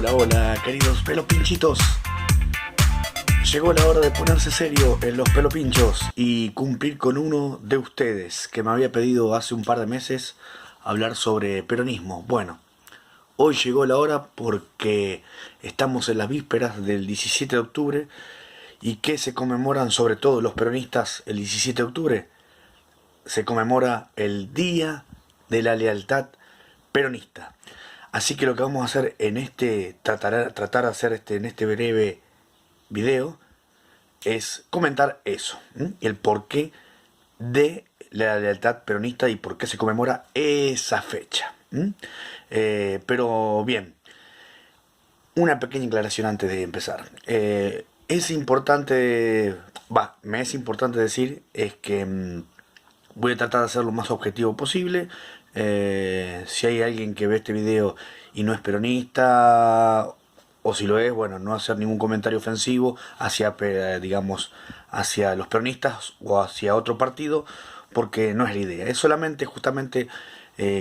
Hola, hola, queridos pelopinchitos. Llegó la hora de ponerse serio en los pelopinchos y cumplir con uno de ustedes que me había pedido hace un par de meses hablar sobre peronismo. Bueno, hoy llegó la hora porque estamos en las vísperas del 17 de octubre y que se conmemoran sobre todo los peronistas el 17 de octubre. Se conmemora el Día de la Lealtad Peronista. Así que lo que vamos a hacer en tratar de hacer en este breve video es comentar eso, el porqué de la lealtad peronista y por qué se conmemora esa fecha. Pero bien, una pequeña aclaración antes de empezar. Es importante, me es importante decir es que voy a tratar de ser lo más objetivo posible. Si hay alguien que ve este video y no es peronista, o si lo es, bueno, no hacer ningún comentario ofensivo hacia, digamos, hacia los peronistas o hacia otro partido, porque no es la idea. Es solamente justamente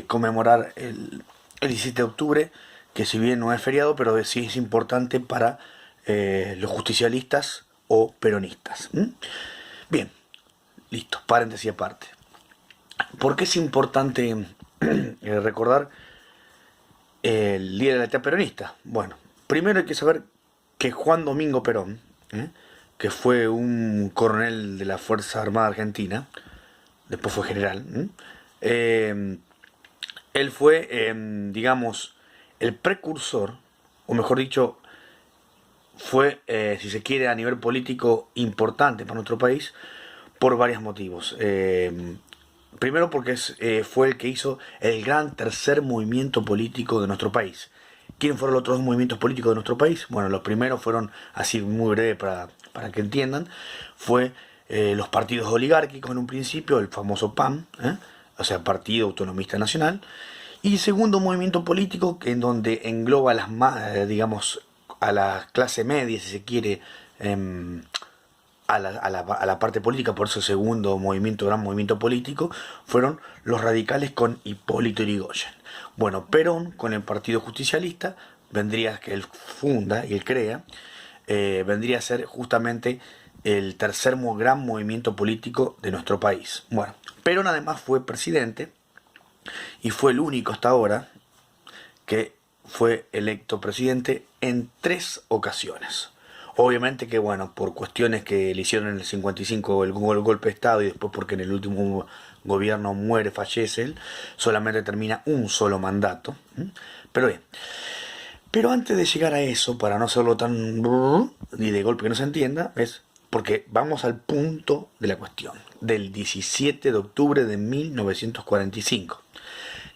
conmemorar el 17 de octubre, que si bien no es feriado, pero sí es importante para los justicialistas o peronistas. Bien, listo, paréntesis aparte. ¿Por qué es importante recordar el Día de la Lealtad Peronista? Bueno, primero hay que saber que Juan Domingo Perón, que fue un coronel de la Fuerza Armada Argentina, después fue general, él fue, digamos, el precursor, o mejor dicho, fue, si se quiere, a nivel político importante para nuestro país por varios motivos. Primero porque fue el que hizo el gran tercer movimiento político de nuestro país. ¿Quiénes fueron los otros dos movimientos políticos de nuestro país? Bueno, los primeros fueron, así muy breve para que entiendan, fue los partidos oligárquicos en un principio, el famoso PAN, o sea, Partido Autonomista Nacional, y segundo movimiento político en donde engloba digamos, a la clase media, si se quiere, a la parte política, por eso el segundo gran movimiento político, fueron los radicales con Hipólito Yrigoyen. Bueno, Perón, con el Partido Justicialista, que él funda y él crea, vendría a ser justamente el tercer gran movimiento político de nuestro país. Bueno, Perón además fue presidente y fue el único hasta ahora que fue electo presidente en 3 ocasiones. Obviamente que, bueno, por cuestiones que le hicieron en el 55 el golpe de Estado y después porque en el último gobierno fallece él, solamente termina un solo mandato. Pero bien, pero antes de llegar a eso, para no hacerlo tan ni de golpe que no se entienda, es porque vamos al punto de la cuestión, del 17 de octubre de 1945.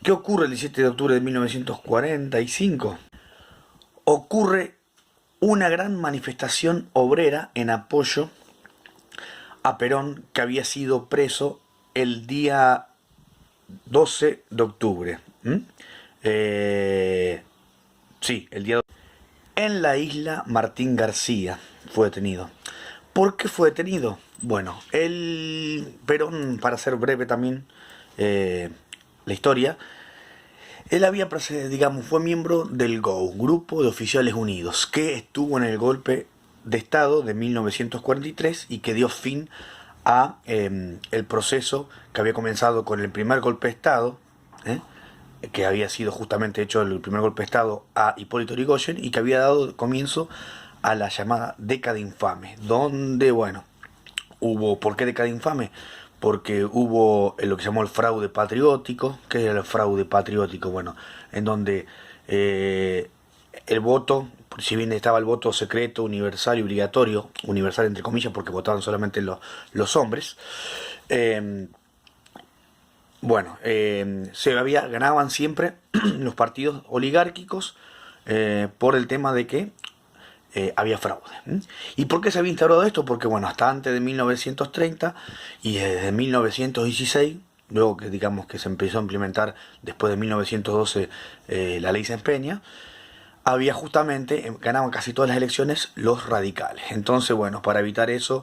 ¿Qué ocurre el 17 de octubre de 1945? Ocurre una gran manifestación obrera en apoyo a Perón, que había sido preso el día 12 de octubre. Sí, el día 12. En la isla Martín García fue detenido. ¿Por qué fue detenido? Bueno, Perón, para ser breve también la historia, él fue miembro del GOU, Grupo de Oficiales Unidos, que estuvo en el golpe de Estado de 1943 y que dio fin a el proceso que había comenzado con el primer golpe de Estado, que había sido justamente hecho el primer golpe de Estado a Hipólito Yrigoyen y que había dado comienzo a la llamada década infame, donde, bueno, ¿por qué década infame? Porque hubo lo que se llamó el fraude patriótico. ¿Qué era el fraude patriótico? Bueno, en donde el voto, si bien estaba el voto secreto, universal y obligatorio, universal entre comillas porque votaban solamente los hombres, ganaban siempre los partidos oligárquicos por el tema de que había fraude. ¿Y por qué se había instaurado esto? Porque, bueno, hasta antes de 1930 y desde 1916, luego que digamos que se empezó a implementar después de 1912 la ley Sáenz Peña, había justamente, ganaban casi todas las elecciones los radicales. Entonces, bueno, para evitar eso,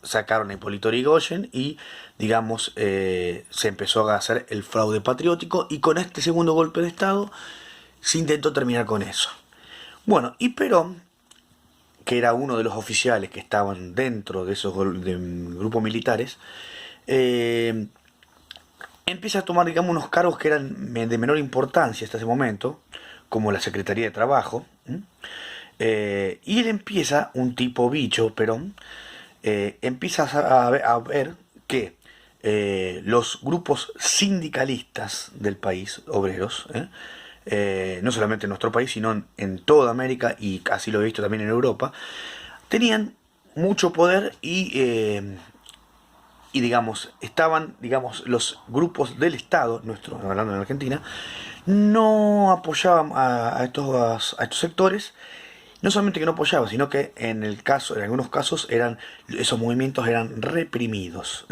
sacaron a Hipólito Yrigoyen y, digamos, se empezó a hacer el fraude patriótico, y con este segundo golpe de Estado se intentó terminar con eso. Bueno, y Perón, que era uno de los oficiales que estaban dentro de esos grupos militares, eh, empieza a tomar, digamos, unos cargos que eran de menor importancia hasta ese momento, como la Secretaría de Trabajo. Y él empieza, un tipo bicho, Perón, empieza a ver que los grupos sindicalistas del país, obreros, no solamente en nuestro país, sino en toda América, y así lo he visto también en Europa, tenían mucho poder y digamos, estaban, digamos, los grupos del Estado, nuestro, hablando en Argentina, no apoyaban a estos sectores. No solamente que no apoyaban, sino que en algunos casos esos movimientos eran reprimidos.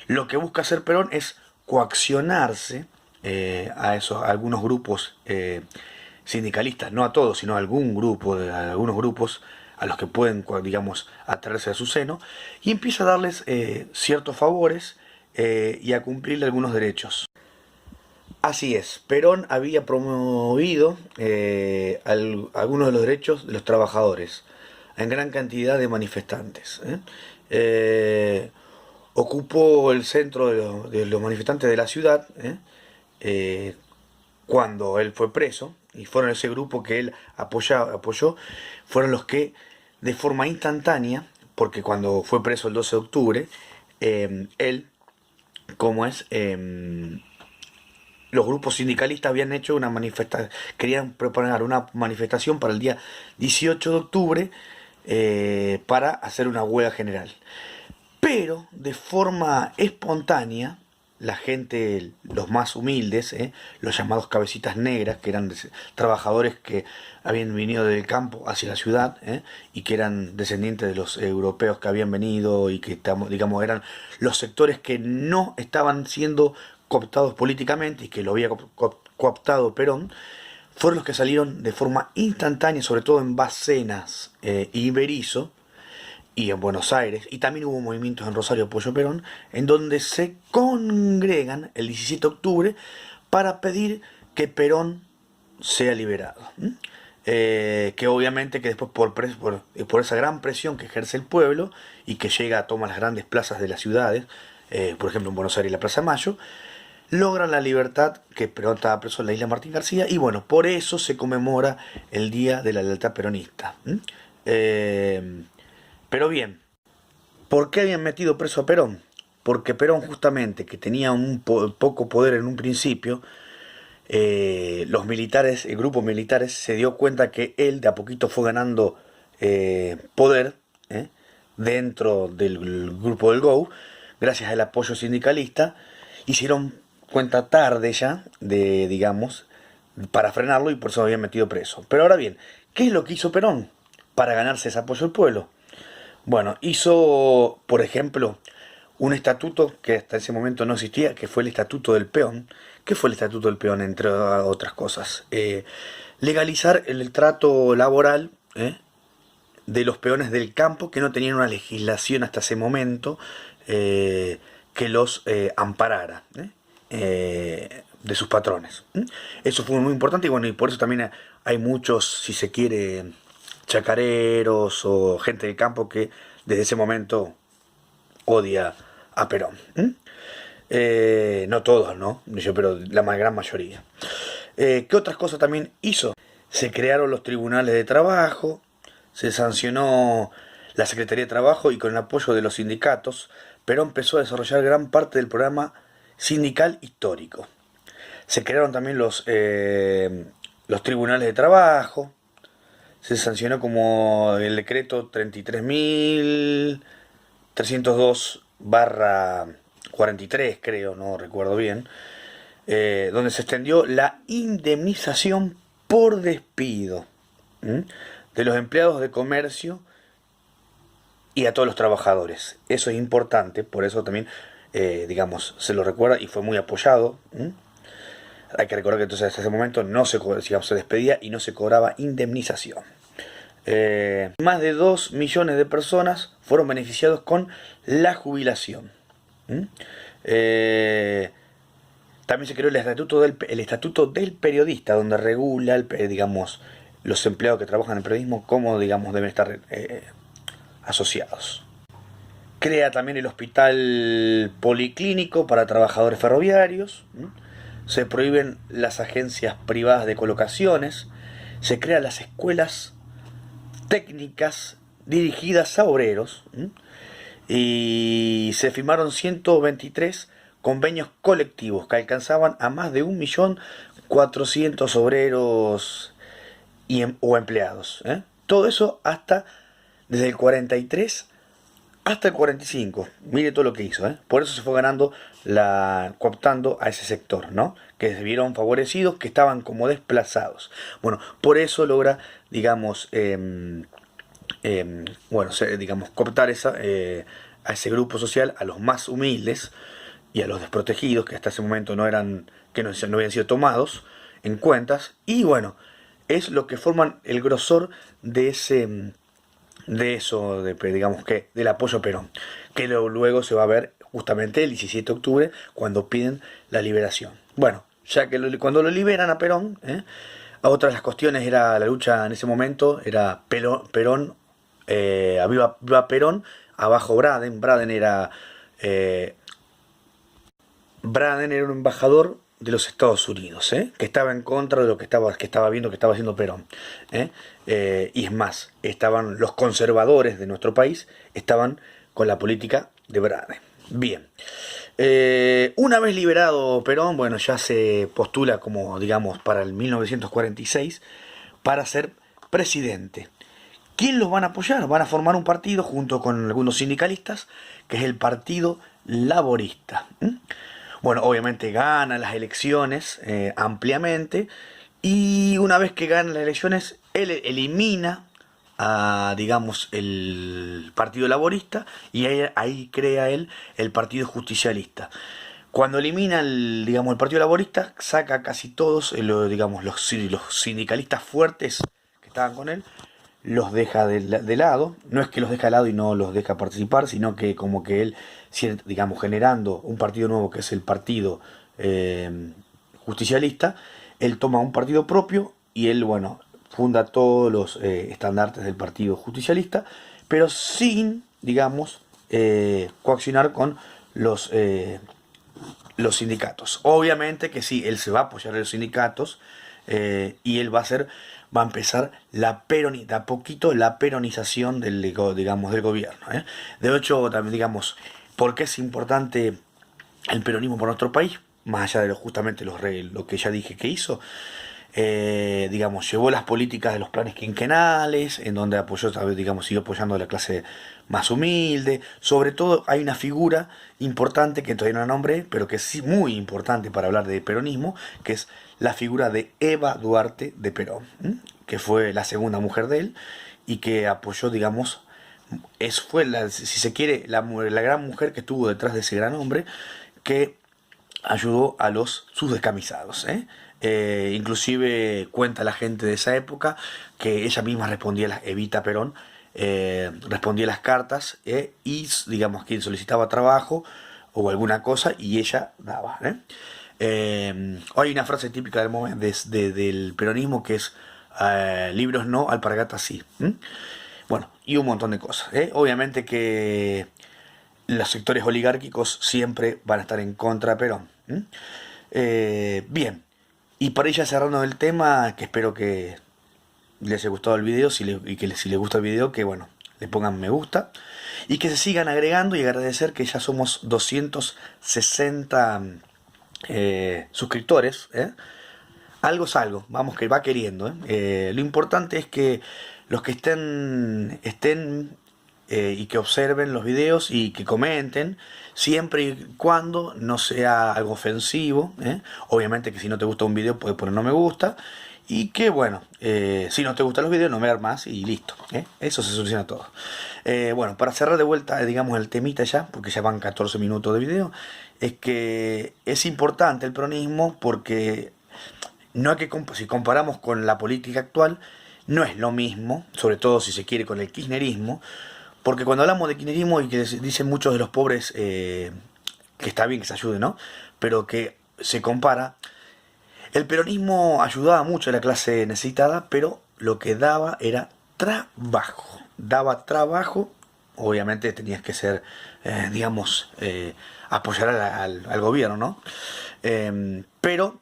Lo que busca hacer Perón es coaccionarse a algunos grupos sindicalistas, no a todos, sino a algunos grupos a los que pueden, digamos, atraerse a su seno, y empieza a darles ciertos favores y a cumplirle algunos derechos. Así es, Perón había promovido algunos de los derechos de los trabajadores en gran cantidad de manifestantes. Ocupó el centro de los manifestantes de la ciudad cuando él fue preso, y fueron ese grupo que él apoyó, fueron los que de forma instantánea, porque cuando fue preso el 12 de octubre, él, como es... los grupos sindicalistas habían hecho una manifestación, querían preparar una manifestación para el día 18 de octubre para hacer una huelga general. Pero de forma espontánea, la gente, los más humildes, los llamados cabecitas negras, que eran trabajadores que habían venido del campo hacia la ciudad y que eran descendientes de los europeos que habían venido y que, digamos, eran los sectores que no estaban siendo cooptados políticamente y que lo había cooptado Perón, fueron los que salieron de forma instantánea, sobre todo en Bárcenas y Berisso y en Buenos Aires, y también hubo movimientos en Rosario Apoyo Perón, en donde se congregan el 17 de octubre para pedir que Perón sea liberado. Que obviamente que después por esa gran presión que ejerce el pueblo y que llega a tomar las grandes plazas de las ciudades, por ejemplo en Buenos Aires la Plaza Mayo, logran la libertad, que Perón estaba preso en la isla Martín García, y bueno, por eso se conmemora el Día de la Lealtad Peronista. Pero bien, ¿por qué habían metido preso a Perón? Porque Perón, justamente, que tenía poco poder en un principio, los militares, el grupo militares, se dio cuenta que él de a poquito fue ganando poder dentro del grupo del GO, gracias al apoyo sindicalista. Hicieron cuenta tarde ya, digamos, para frenarlo, y por eso lo habían metido preso. Pero ahora bien, ¿qué es lo que hizo Perón para ganarse ese apoyo del pueblo? Bueno, hizo, por ejemplo, un estatuto que hasta ese momento no existía, que fue el Estatuto del Peón. ¿Qué fue el Estatuto del Peón, entre otras cosas? Legalizar el trato laboral de los peones del campo que no tenían una legislación hasta ese momento que los amparara de sus patrones. Eso fue muy importante, y bueno, y por eso también hay muchos, si se quiere, chacareros o gente de campo que desde ese momento odia a Perón. No todos, ¿no? Pero la gran mayoría. ¿Qué otras cosas también hizo? Se crearon los tribunales de trabajo, se sancionó la Secretaría de Trabajo, y con el apoyo de los sindicatos, Perón empezó a desarrollar gran parte del programa sindical histórico. Se crearon también los tribunales de trabajo, se sancionó como el decreto 33.302/43, creo, no recuerdo bien, donde se extendió la indemnización por despido de los empleados de comercio y a todos los trabajadores. Eso es importante, por eso también, digamos, se lo recuerda y fue muy apoyado. Hay que recordar que entonces hasta ese momento no se despedía y no se cobraba indemnización. Más de 2 millones de personas fueron beneficiados con la jubilación. También También se creó el estatuto del periodista, donde regula, digamos, los empleados que trabajan en el periodismo, cómo, digamos, deben estar asociados. Crea también el hospital policlínico para trabajadores ferroviarios. Se prohíben las agencias privadas de colocaciones. Se crean las escuelas técnicas dirigidas a obreros. Y se firmaron 123 convenios colectivos que alcanzaban a más de 1.400.000 obreros o empleados. Todo eso desde el 43 hasta el 45. Mire todo lo que hizo. Por eso se fue ganando, cooptando a ese sector, ¿no? Que se vieron favorecidos, que estaban como desplazados. Bueno, por eso logra, digamos, digamos, cooptar a ese grupo social, a los más humildes y a los desprotegidos, que hasta ese momento no habían sido tomados en cuentas. Y bueno, es lo que forman el grosor digamos que del apoyo a Perón, que luego se va a ver justamente el 17 de octubre cuando piden la liberación. Bueno, ya que cuando lo liberan a Perón, a otras de las cuestiones era la lucha en ese momento, era Perón, viva Perón, abajo Braden. Braden era un embajador de los Estados Unidos, que estaba en contra de lo que estaba viendo que estaba haciendo Perón. Y es más, estaban los conservadores de nuestro país, estaban con la política de Braden. Bien. Una vez liberado Perón, bueno, ya se postula como, digamos, para el 1946 para ser presidente. ¿Quién los van a apoyar? Van a formar un partido junto con algunos sindicalistas, que es el Partido Laborista. Bueno, obviamente gana las elecciones ampliamente, y una vez que gana las elecciones, él elimina digamos, el Partido Laborista, y ahí crea él el Partido Justicialista. Cuando elimina digamos, el Partido Laborista, saca casi todos digamos, los sindicalistas fuertes que estaban con él, los deja de lado. No es que los deja de lado y no los deja participar, sino que como que él, digamos, generando un partido nuevo que es el Partido Justicialista, él toma un partido propio y él, bueno, funda todos los estandartes del Partido Justicialista, pero sin, digamos, coaccionar con los sindicatos. Obviamente que sí, él se va a apoyar a los sindicatos, y él va a empezar de a poquito la peronización digamos, del gobierno. De hecho, también, digamos, ¿por qué es importante el peronismo por nuestro país? Más allá de justamente lo que ya dije que hizo. Digamos, llevó las políticas de los planes quinquenales, en donde apoyó, digamos, siguió apoyando a la clase más humilde. Sobre todo hay una figura importante que todavía no la nombré, pero que es sí muy importante para hablar de peronismo, que es la figura de Eva Duarte de Perón, que fue la segunda mujer de él y que apoyó, digamos, fue si se quiere, la gran mujer que estuvo detrás de ese gran hombre, que ayudó a sus descamisados. Inclusive cuenta la gente de esa época que ella misma respondía, Evita Perón, respondía las cartas, y, digamos, quien solicitaba trabajo o alguna cosa, y ella daba. Hay una frase típica del peronismo que es libros no, alpargatas sí. Bueno, y un montón de cosas. Obviamente que los sectores oligárquicos siempre van a estar en contra de Perón. Bien, y para ir ya cerrando el tema, que espero que les haya gustado el video, si les gusta el video, que bueno, le pongan me gusta y que se sigan agregando, y agradecer que ya somos 260 suscriptores. Algo es algo, vamos, que va queriendo. Lo importante es que los que estén y que observen los videos y que comenten, siempre y cuando no sea algo ofensivo. Obviamente que si no te gusta un video puedes poner no me gusta, y que bueno, si no te gustan los videos no me das más y listo. Eso se soluciona todo. Bueno, para cerrar de vuelta, digamos, el temita ya, porque ya van 14 minutos de video, es que es importante el peronismo porque no hay que si comparamos con la política actual, no es lo mismo, sobre todo si se quiere con el kirchnerismo, porque cuando hablamos de kirchnerismo, y que dicen muchos de los pobres que está bien que se ayude, ¿no? Pero que se compara, el peronismo ayudaba mucho a la clase necesitada, pero lo que daba era trabajo. Daba trabajo, obviamente tenías que ser, digamos, apoyar al gobierno, ¿no? Pero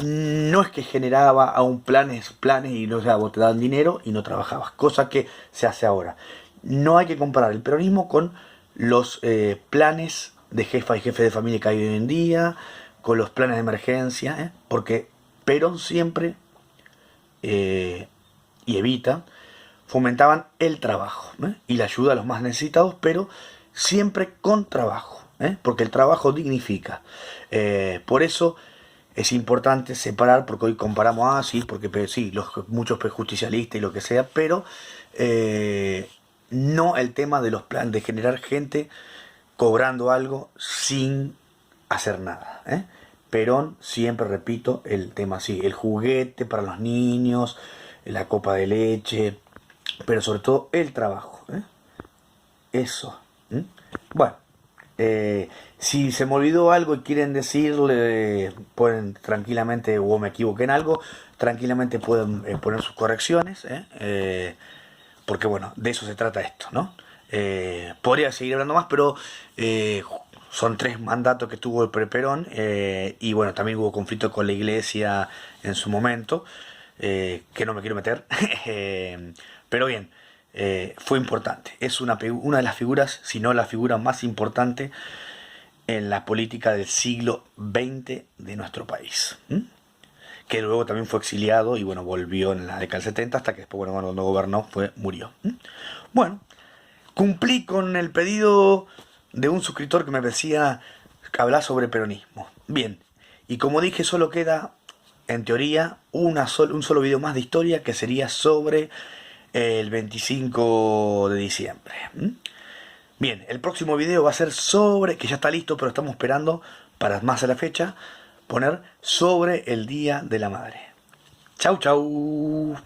no es que generaba aún planes y no, o sea, vos te daban dinero y no trabajabas, cosa que se hace ahora. No hay que comparar el peronismo con los planes de jefa y jefe de familia que hay hoy en día, con los planes de emergencia, porque Perón siempre y Evita fomentaban el trabajo, y la ayuda a los más necesitados, pero siempre con trabajo, porque el trabajo dignifica. Por eso es importante separar, porque hoy comparamos, sí, porque sí, muchos justicialistas y lo que sea, pero no el tema de los planes de generar gente cobrando algo sin hacer nada. Perón, siempre repito, el tema así, el juguete para los niños, la copa de leche, pero sobre todo el trabajo. Eso. Bueno, si se me olvidó algo y quieren decirle, pueden tranquilamente, o me equivoqué en algo, tranquilamente pueden poner sus correcciones, porque bueno, de eso se trata esto, ¿no? Podría seguir hablando más, pero son 3 mandatos que tuvo el Perón, y bueno, también hubo conflicto con la iglesia en su momento, que no me quiero meter, pero bien, fue importante. Es una de las figuras, si no la figura más importante en la política del siglo XX de nuestro país. Que luego también fue exiliado y bueno, volvió en la década del 70 hasta que después, bueno, cuando gobernó, murió. Bueno, cumplí con el pedido de un suscriptor que me decía hablar sobre peronismo. Bien, y como dije, solo queda, en teoría, un solo video más de historia, que sería sobre el 25 de diciembre. Bien, el próximo video va a ser sobre, que ya está listo, pero estamos esperando para más a la fecha, poner sobre el Día de la Madre. Chau, chau.